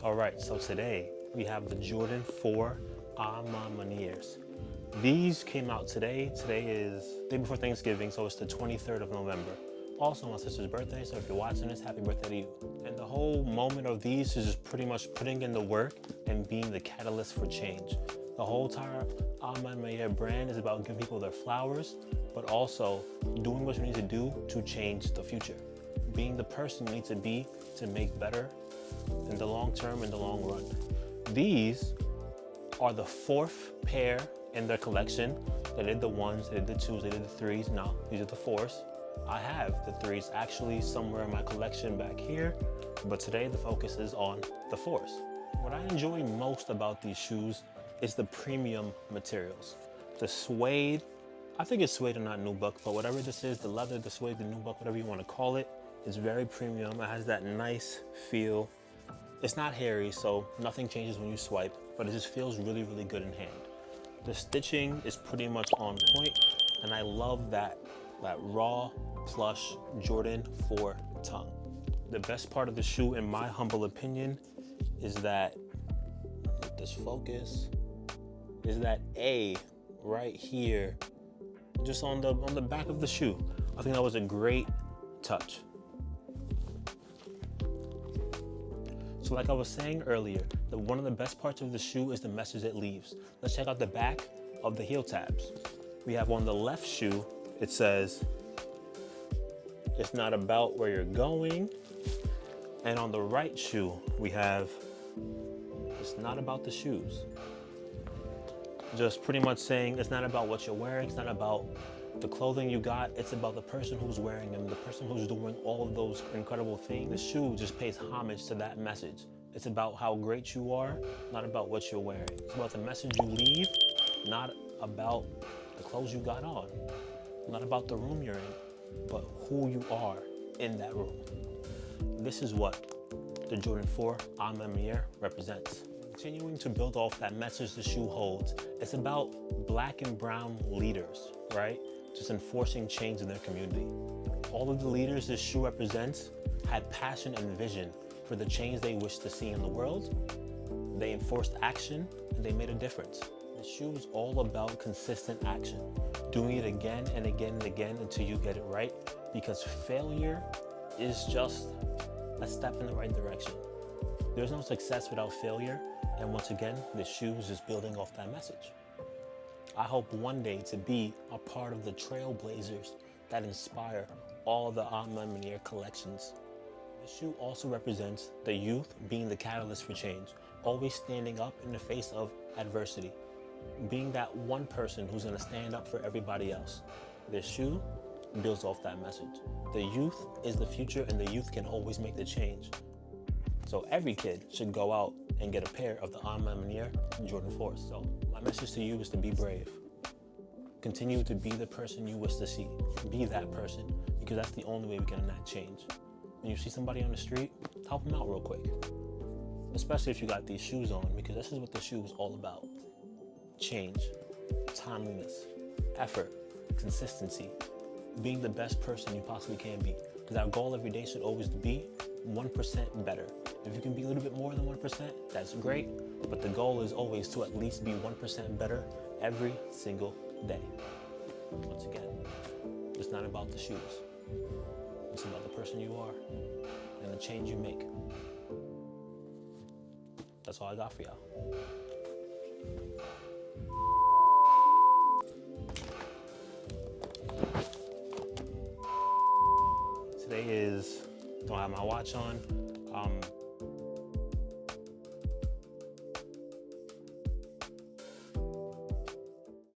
All right, so today we have the Jordan 4 Ma Maniéres. These came out today. Today is the day before Thanksgiving, so it's the 23rd of November. Also my sister's birthday, so if you're watching this, happy birthday to you. And the whole moment of these is just pretty much putting in the work and being the catalyst for change. The whole entire Ma Maniére brand is about giving people their flowers, but also doing what you need to do to change the future. Being the person you need to be to make better in the long term, in the long run. These are the 4th pair in their collection. They did the 1s, they did the 2s, they did the 3s. Now, these are the 4s. I have the 3s actually somewhere in my collection back here, but today the focus is on the 4s. What I enjoy most about these shoes is the premium materials. The suede, I think it's suede and not nubuck, but whatever this is, the leather, the suede, the nubuck, whatever you want to call it, is very premium. It has that nice feel. It's not hairy, so nothing changes when you swipe, but it just feels really, really good in hand. The stitching is pretty much on point, and I love that raw plush Jordan 4 tongue. The best part of the shoe, in my humble opinion, is that, let this focus, is that A right here, just on the back of the shoe. I think that was a great touch. So like I was saying earlier, one of the best parts of the shoe is the message it leaves. Let's check out the back of the heel tabs. We have on the left shoe, it says, it's not about where you're going. And on the right shoe, we have, it's not about the shoes. Just pretty much saying it's not about what you're wearing, it's not about the clothing you got, it's about the person who's wearing them, the person who's doing all of those incredible things. The shoe just pays homage to that message. It's about how great you are, not about what you're wearing. It's about the message you leave, not about the clothes you got on, not about the room you're in, but who you are in that room. This is what the Jordan 4 Ma Maniére represents. Continuing to build off that message the shoe holds, it's about black and brown leaders, right? Just enforcing change in their community. All of the leaders this shoe represents had passion and vision for the change they wished to see in the world. They enforced action and they made a difference. The shoe is all about consistent action, doing it again and again and again until you get it right, because failure is just a step in the right direction. There's no success without failure, and once again, the shoe is just building off that message. I hope one day to be a part of the trailblazers that inspire all the Ma Maniére collections. The shoe also represents the youth being the catalyst for change, always standing up in the face of adversity, being that one person who's gonna stand up for everybody else. The shoe builds off that message. The youth is the future, and the youth can always make the change. So every kid should go out and get a pair of the Ma Maniére Jordan 4s. So my message to you is to be brave. Continue to be the person you wish to see. Be that person, because that's the only way we can enact change. When you see somebody on the street, help them out real quick. Especially if you got these shoes on, because this is what the shoe is all about. Change, timeliness, effort, consistency, being the best person you possibly can be. Because our goal every day should always be 1% better. If you can be a little bit more than 1%, that's great, but the goal is always to at least be 1% better every single day. Once again, it's not about the shoes. It's about the person you are and the change you make. That's all I got for y'all. Today is, don't have my watch on.